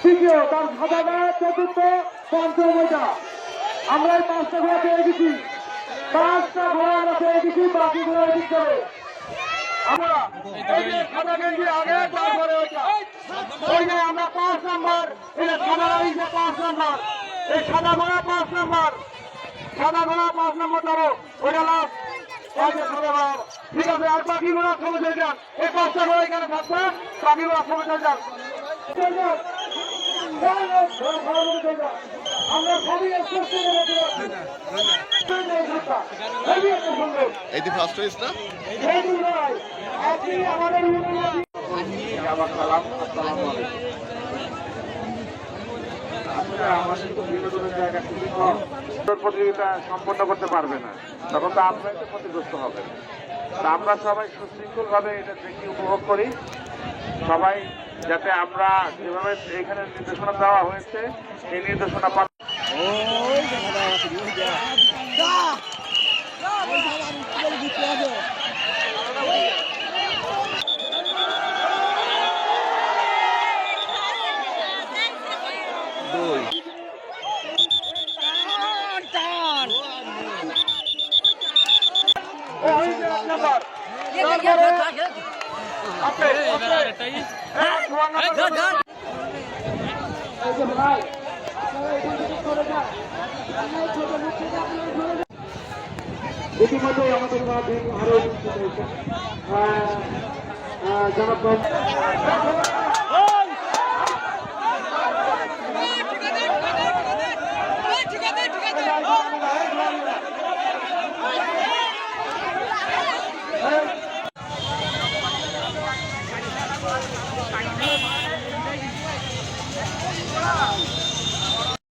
তৃতীয় তার সাদা চতুর্থ পঞ্চম ওইটা আমরা এই 5টা ঘোড়া পেয়ে গেছি, 5টা ঘোড়া আমরা পেয়ে গেছি, বাকি ঘোড়া এদিক যাবে। আমরা এই যে সাদা গেঞ্জি আগে তারপরে ওইটা ওই যে আমরা 5 নম্বর, এটা সাদা এই যে 5 নম্বর, এই সাদা ঘোড়া 5 নম্বর, সাদা ঘোড়া 5 নম্বর ধরো ওইটা লাস্ট। ঠিক আছে, আর বাকি ঘোড়া সমুদ্রে যান, এই 5টা ঘোড়া এখানে থাকবে, বাকি ঘোড়া সমুদ্রে যান। আমরা সবই এই ফার্স্ট হয়েছে না প্রতিযোগিতা সম্পন্ন করতে পারবে না, তখন তো আপনার ক্ষতিগ্রস্ত হবে। আমরা সবাই সুশৃঙ্খল ভাবে এটা দেখি উপভোগ করি, সবাই যাতে আমরা যেভাবে এখানে নির্দেশনা দেওয়া হয়েছে এই নির্দেশনা ইতিমধ্যে আমাদের আরো জনপ্রিয়